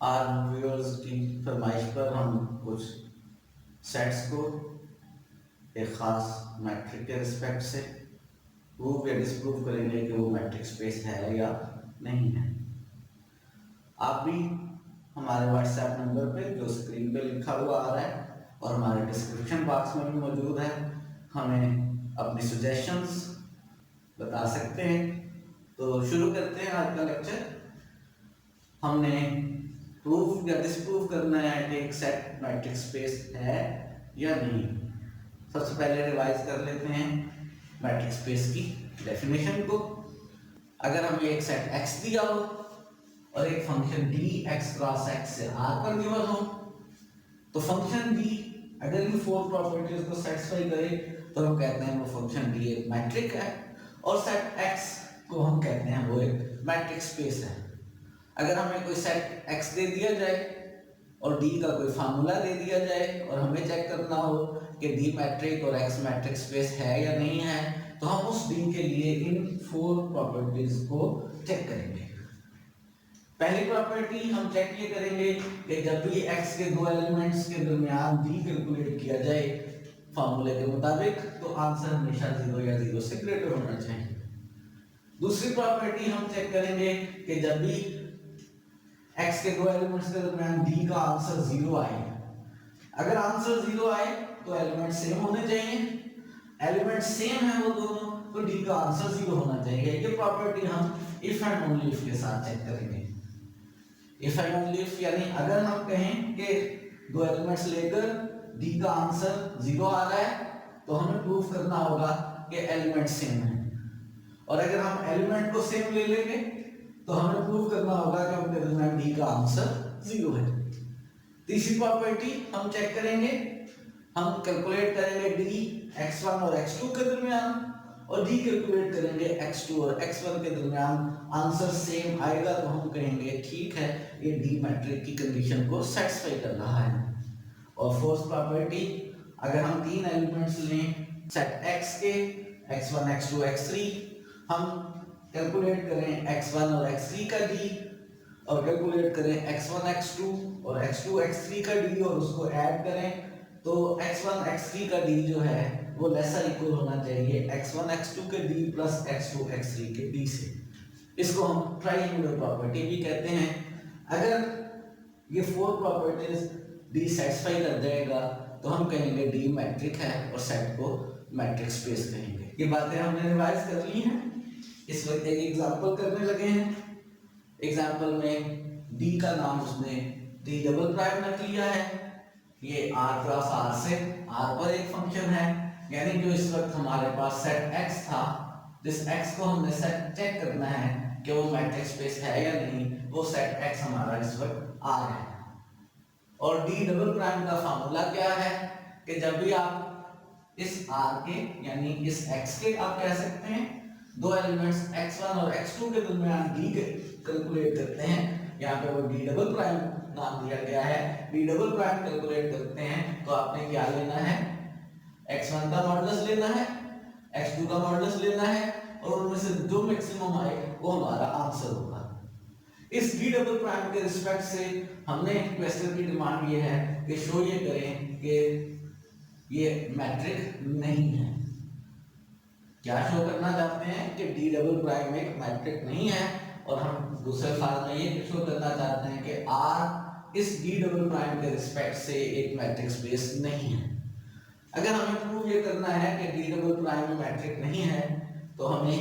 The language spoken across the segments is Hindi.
आज व्यूअर्स की फरमाइश पर हम कुछ सेट्स को एक ख़ास मैट्रिक के रिस्पेक्ट से प्रूव या डिसप्रूव करेंगे कि वो मैट्रिक स्पेस है या नहीं है। आप भी हमारे व्हाट्सएप नंबर पे जो स्क्रीन पे लिखा हुआ आ रहा है और हमारे डिस्क्रिप्शन बॉक्स में भी मौजूद है, हमें अपनी सजेशंस बता सकते हैं। तो शुरू करते हैं आज का लेक्चर। हमने प्रूफ या डिसप्रूव करना है कि एक सेट मैट्रिक स्पेस है या नहीं। सबसे पहले रिवाइज कर लेते हैं मैट्रिक स्पेस की डेफिनेशन को। अगर हमें एक सेट x दिया हो और एक function d x cross x से r पर गिवन हो, तो फंक्शन d अगर इन फोर प्रॉपर्टीज को सेटिस्फाई करे तो हम कहते हैं वो फंक्शन d एक मैट्रिक है, और सेट x को हम कहते हैं वो एक मैट्रिक स्पेस है। अगर हमें कोई सेट x दे दिया जाए और d का कोई फार्मूला दे दिया जाए और हमें चेक करना हो कि d मैट्रिक और x मैट्रिक स्पेस है या नहीं है, तो हम उस d के लिए इन फोर प्रॉपर्टीज को चेक करेंगे। पहली प्रॉपर्टी हम चेक ये करेंगे कि जब भी x के दो एलिमेंट्स के दरमियान d कैलकुलेट किया जाए फार्मूले के मुताबिक, तो आंसर हमेशा 0 या 0 से ग्रेटर होना चाहिए। दूसरी प्रॉपर्टी हम चेक करेंगे कि जब भी x के दो एलिमेंट्स के दरमियान d का आंसर 0 आए, अगर आंसर 0 आए तो एलिमेंट सेम होने चाहिए। एलिमेंट सेम है वो दोनों, तो d का आंसर 0 होना चाहिए। ये प्रॉपर्टी हम इफ एंड ओनली इफ के साथ चेक करेंगे। इफ एंड ओनली इफ यानी अगर हम कहें कि दो एलिमेंट्स लेकर d का आंसर 0 आ रहा है, तो हमें प्रूफ करना होगा कि एलिमेंट सेम है। और अगर हम एलिमेंट को सेम ले लेंगे तो हमें प्रूव करना होगा कि उनके दरमियान d का आंसर 0 है। तीसरी प्रॉपर्टी हम चेक करेंगे, हम कैलकुलेट करेंगे d x1 और x2 के दरमियान, और d कैलकुलेट करेंगे x2 और x1 के दरमियान। आंसर सेम आएगा तो हम कहेंगे ठीक है, ये d मैट्रिक की कंडीशन को सेटिस्फाई कर रहा है। और फोर्थ प्रॉपर्टी, अगर हम तीन एलिमेंट्स लें सेट x के x1 x2 x3, हम कैलकुलेट करें x1 और x3 का d, और कैलकुलेट करें x1 x2 और x2 x3 का d, और उसको ऐड करें तो x1 x3 का d जो है वो लेसर इक्वल होना चाहिए x1 x2 के d प्लस x2 x3 के d से। इसको हम ट्रायंगुलर प्रॉपर्टी भी कहते हैं। अगर ये फोर प्रॉपर्टीज d सेटिस्फाई कर जाएगा तो हम कहेंगे d मैट्रिक है और सेट को मैट्रिक स्पेस कहेंगे। ये बातें हमने रिवाइज कर ली हैं। इस वक्त एक एग्जांपल करने लगे हैं। एग्जांपल में d का नाम उसने d डबल प्राइम रख लिया है। ये r क्रॉस r से r पर एक फंक्शन है, यानी जो इस वक्त हमारे पास सेट x था, जिस x को हमने सेट चेक करना है कि वो मैट्रिक स्पेस है या नहीं, वो सेट x हमारा इस वक्त r है। और d डबल प्राइम का फार्मूला क्या है कि जब भी आप इस r के यानी इस x के आप कह सकते हैं दो एलिमेंट्स x1 और x2 के दरमियान d कैलकुलेट करते हैं, यहाँ पे वो d डबल प्राइम नाम दिया गया है, d डबल प्राइम कैलकुलेट करते हैं, तो आपने क्या लेना है, x1 का मॉडुलस लेना है, x2 का मॉडुलस लेना है, और उनमें से जो मैक्सिमम आए वो हमारा आंसर होगा। इस d डबल प्राइम के रिस्पेक्ट से हमने क्वेश्चन की डिमांड ये है कि शो ये करें कि ये मैट्रिक नहीं है। क्या शो करना चाहते हैं कि d डबल प्राइम एक मैट्रिक नहीं है, और हम दूसरे फार्म में ये शो करना चाहते हैं कि r इस d डबल प्राइम के रिस्पेक्ट से एक मैट्रिक स्पेस नहीं है। अगर हमें प्रूव ये करना है कि d डबल प्राइम में मैट्रिक नहीं है, तो हमें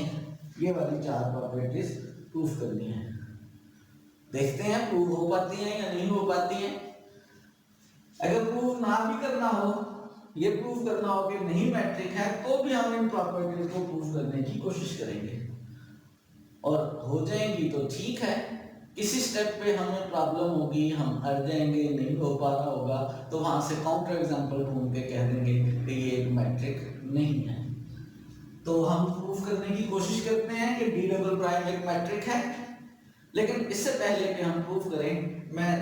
ये वाली चार प्रॉपर्टीज प्रूव करनी है। देखते हैं प्रूव हो पाती हैं या नहीं हो पाती हैं। अगर प्रूव ना भी करना हो, ये प्रूव करना हो कि नहीं मैट्रिक है, तो भी हम इन प्रॉपर्टीज को प्रूव करने की कोशिश करेंगे, और हो जाएंगी तो ठीक है। किसी स्टेप पे हमें प्रॉब्लम होगी, हम अड़ जाएंगे, नहीं हो पा रहा होगा, तो वहां से काउंटर एग्जांपल ढूंढ के कह देंगे कि ये एक मैट्रिक नहीं है। तो हम प्रूव करने की कोशिश करते हैं कि d डबल प्राइम एक मैट्रिक है। लेकिन इससे पहले कि हम प्रूव करें, मैं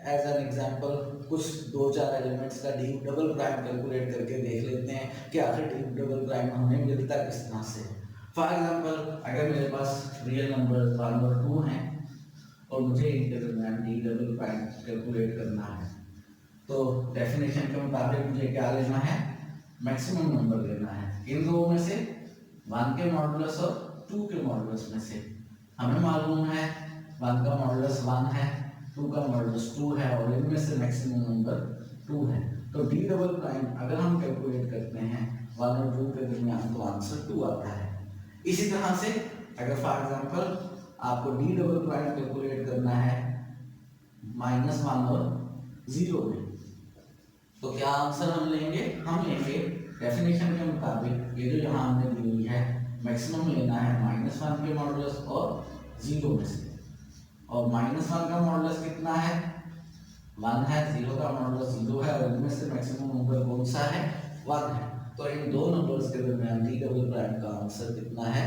एज एन एग्जांपल कुछ दो चार एलिमेंट्स का d डबल प्राइम कैलकुलेट करके देख लेते हैं कि आखिर d डबल प्राइम हमें मिलता किस तरह से। फॉर एग्जांपल, अगर मेरे पास रियल नंबर नंबर 2 हैं और मुझे इनके दरमियान डी डबल प्राइम कैलकुलेट करना है। तो डेफिनेशन के मुताबिक मुझे क्या लेना है, मैक्सिमम नंबर लेना है इन दो में से, 1 के मॉडुलस और 2 के मॉडुलस में से। हमें मालूम है 1 का मॉडुलस 1 है, 2 का मॉडुलस 2 है और इनमें से मैक्सिमम नंबर 2 है। तो डी डबल प्राइम अगर हम कैलकुलेट करते हैं 1 और 2 के दरमियान तो आंसर 2 आता है। इसी तरह से अगर फॉर एग्जांपल आपको डी डबल प्राइम कैलकुलेट करना है -1 और 0 में, तो क्या आंसर हम लेंगे, हम लेंगे डेफिनेशन के मुताबिक ये जो यहाँ हमने दी हुई है मैक्सिमम लेना है -1 के मॉडुलस और 0 में से। और -1 का मॉडुलस कितना है, 1 है, 0 का मॉडुलस 0 है और इनमें से मैक्सिमम नंबर कौन सा है, 1 है। तो इन दो नंबर्स के दरमियान डी डबल प्राइम का आंसर कितना है,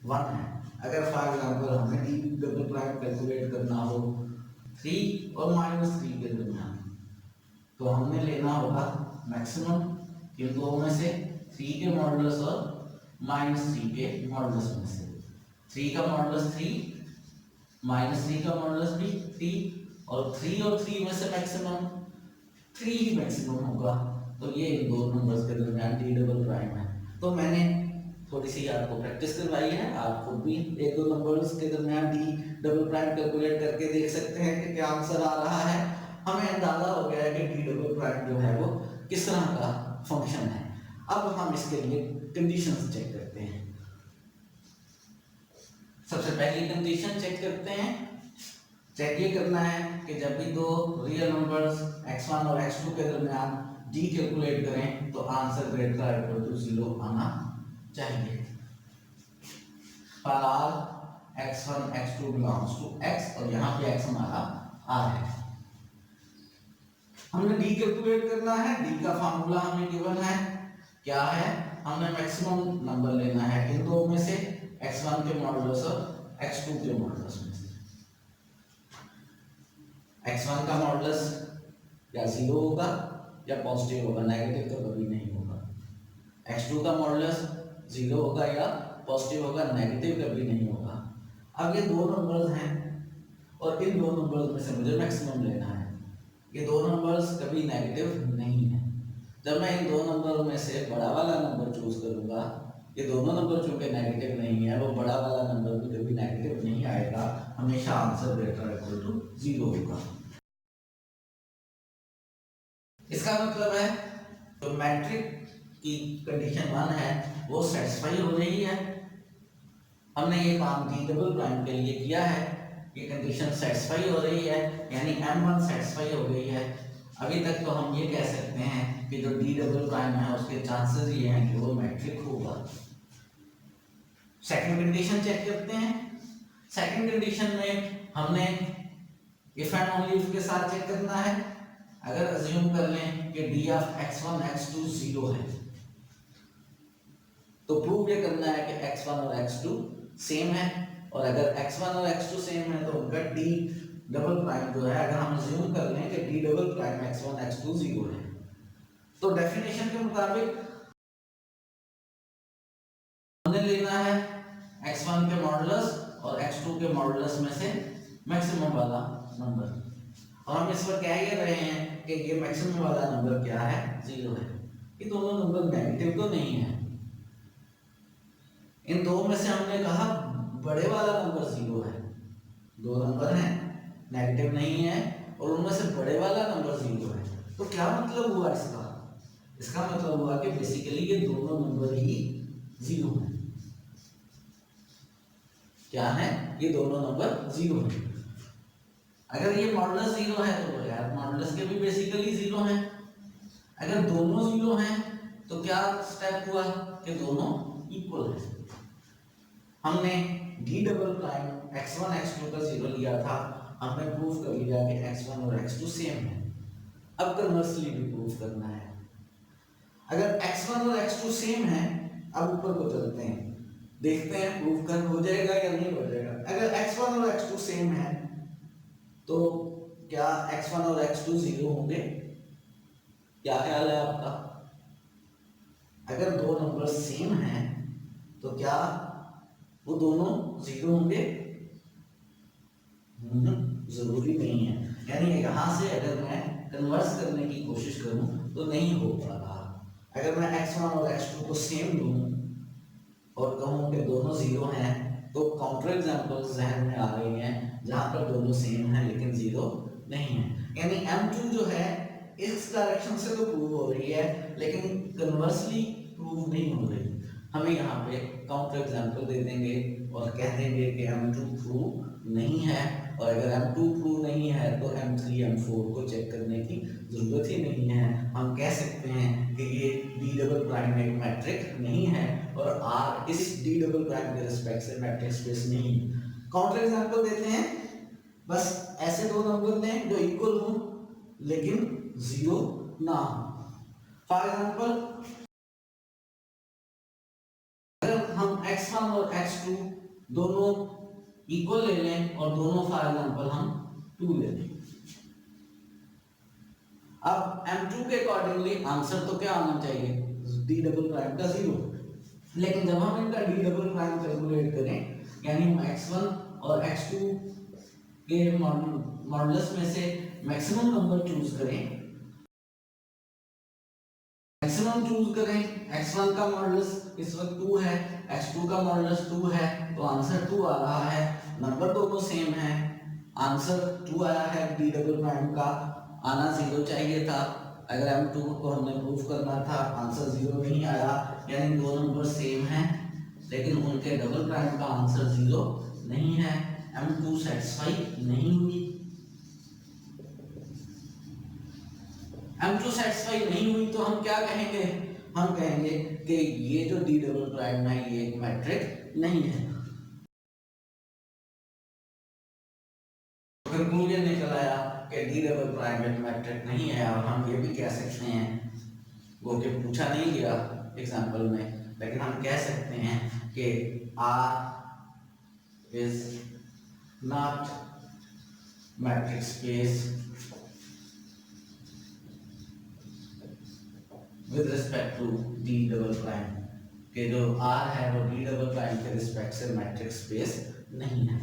1 है। अगर फॉर एग्जांपल हमें डी डबल प्राइम कैलकुलेट करना हो 3 और -3 के दरमियान, तो हमने लेना होगा मैक्सिमम इन दो में से 3 के मॉडुलस और -3 के मॉडुलस में से। 3 का मॉडुलस 3, -3 का मॉडुलस भी 3 और 3 में से मैक्सिमम 3 ही मैक्सिमम होगा। तो ये इन दो नंबर्स के दरमियान डी डबल प्राइम है। तो मैंने थोड़ी सी आपको प्रैक्टिस करवाई है, आप खुद भी एक दो नंबर्स के दरमियान डी डबल प्राइम कैलकुलेट करके देख सकते हैं कि क्या आंसर आ रहा है। हमें अंदाजा हो गया है कि डी डबल प्राइम जो है वो किस तरह का फंक्शन है। अब हम इसके लिए कंडीशंस चेक करते हैं। सबसे पहली कंडीशन चेक करते हैं, चेक ये करना है कि जब भी दो रियल नंबर्स x1 और x2 के दरमियान d कैलकुलेट करें तो आंसर ग्रेटर इक्वल टू 0 आना चाहिए। For all x1 x2 belongs to x और यहाँ पे x हमारा r है। हमने d कैलकुलेट करना है, d का फार्मूला हमें गिवन है, क्या है, हमें मैक्सिमम नंबर लेना है इन दो में से, x1 के मॉडुलस और x2 के मॉडुलस में से। x1 का मॉडुलस या 0 होगा या पॉजिटिव होगा, नेगेटिव तो कभी नहीं होगा। x2 का मॉडुलस 0 होगा या पॉजिटिव होगा, नेगेटिव कभी नहीं होगा। अब ये दो नंबर्स हैं और इन दो नंबर्स में से मुझे मैक्सिमम लेना है। ये दो नंबर्स कभी नेगेटिव नहीं है। जब मैं इन दो नंबरों में से बड़ा वाला नंबर चूज करूंगा, ये दोनों नंबर चूंकि नेगेटिव नहीं है, वो बड़ा वाला नंबर भी कभी नेगेटिव नहीं आएगा, हमेशा आंसर ग्रेटर इक्वल टू 0 होगा। इसका मतलब है तो मैट्रिक की कंडीशन 1 है वो सेटिस्फाई हो रही है। हमने ये काम डी डबल प्राइम के लिए किया है, ये कंडीशन सेटिस्फाई हो रही है, यानी m1 सेटिस्फाई हो गई है। अभी तक तो हम ये कह सकते हैं कि जो डी डबल प्राइम है उसके चांसेस ये हैं कि वो मैट्रिक होगा। सेकंड कंडीशन चेक करते हैं। सेकंड कंडीशन में हमने इफ एंड ओनली इफ के साथ चेक करना है। अगर अज्यूम कर लें कि d ऑफ x1 x2 0 है, तो प्रूव ये करना है कि x1 और x2 सेम है, और अगर x1 और x2 सेम है तो उनका d डबल प्राइम जो है, अगर हम अज्यूम कर लें कि d double prime x1 x2 0 है, तो डेफिनेशन के मुताबिक हमने लेना है x1 के मॉडुलस और x2 के मॉडुलस में से मैक्सिमम वाला नंबर। और हम इस पर कह ही रहे हैं कि ये मैक्सिमम वाला नंबर क्या है, 0 है। ये दोनों नंबर नेगेटिव तो नहीं है। इन दो में से हमने कहा बड़े वाला नंबर 0 है, दो नंबर हैं नेगेटिव नहीं है और उनमें से बड़े वाला नंबर 0 है। तो क्या मतलब हुआ इसका, इसका मतलब हुआ कि बेसिकली ये दोनों नंबर ही 0 है। क्या है, ये दोनों नंबर 0 है। अगर ये मॉडुलस 0 है तो यार मॉडुलस के भी बेसिकली 0 हैं। अगर दोनों 0 हैं तो क्या स्टेप हुआ कि दोनों इक्वल है। हमने d double prime x1 x2 का 0 लिया था, हमने प्रूफ कर लिया कि x1 और x2 सेम है। अब कन्वर्सली भी प्रूफ करना है। अगर x1 और x2 सेम है, अब ऊपर को चलते हैं, देखते हैं प्रूफ कर हो जाएगा या नहीं हो जाएगा। अगर x1 और x2 सेम है तो क्या x1 और x2 0 होंगे? क्या ख्याल है आपका? अगर दो नंबर सेम हैं तो क्या वो दोनों 0 होंगे? जरूरी नहीं है। यानी यहाँ से अगर मैं कन्वर्स करने की कोशिश करूं तो नहीं हो पा रहा। अगर मैं x1 और x2 को सेम लूं और कहूं कि दोनों जीरो हैं, तो काउंटर एग्जांपल्स जहन में आ रही हैं जहां पर दोनों सेम हैं लेकिन जीरो नहीं है। यानी m2 जो है इस डायरेक्शन से तो प्रूव हो रही है लेकिन कन्वर्सली प्रूव नहीं हो रही। हमें यहाँ पे काउंटर एग्जांपल दे देंगे और कह देंगे कि m2 प्रूव नहीं है, और अगर m2 प्रूव नहीं है तो m3 m4 को चेक करने की जरूरत ही नहीं है। हम कह सकते हैं कि ये d डबल प्राइम एक मैट्रिक नहीं है और r इस d डबल प्राइम के रिस्पेक्ट से मैट्रिक स्पेस नहीं। काउंटर एग्जांपल देते हैं, बस ऐसे दो नंबर दें जो इक्वल हो लेकिन जीरो ना हो। फॉर एग्जांपल अगर हम x1 और x2 दोनों इक्वल ले लें और दोनों फॉर एग्जांपल हम 2 ले लें, अब m2 के अकॉर्डिंगली आंसर तो क्या आना चाहिए, d डबल प्राइम का 0। लेकिन जब हम इनका d डबल प्राइम कैलकुलेट करें, यानी x1 और x2 के मॉडुलस में से मैक्सिमम नंबर चूज करें, मैक्सिमम चूज करें, x1 का मॉडुलस इस वक्त 2 है, x2 का मॉडुलस 2 है, तो आंसर 2 आ रहा है। नंबर दोनों सेम है, आंसर 2 आया है, d डबल प्राइम का आना 0 चाहिए था। अगर m2 को हमने प्रूफ करना था, आंसर 0 नहीं आया, यानी दो नंबर सेम हैं लेकिन उनके डबल प्राइम का आंसर 0 नहीं है, m2 सेटिस्फाई नहीं हुई। m2 सेटिस्फाई नहीं हुई तो हम क्या कहेंगे, हम कहेंगे कि ये जो d डबल प्राइम है ये एक मैट्रिक नहीं है। कंक्लूजन निकल आया कि d डबल प्राइम एक मैट्रिक नहीं है। और हम ये भी कह सकते हैं, वो कि पूछा नहीं गया एग्जांपल में, लेकिन हम कह सकते हैं कि R is not metric space with respect to d double prime, के जो R है वो d डबल प्राइम के रिस्पेक्ट से मैट्रिक स्पेस नहीं है।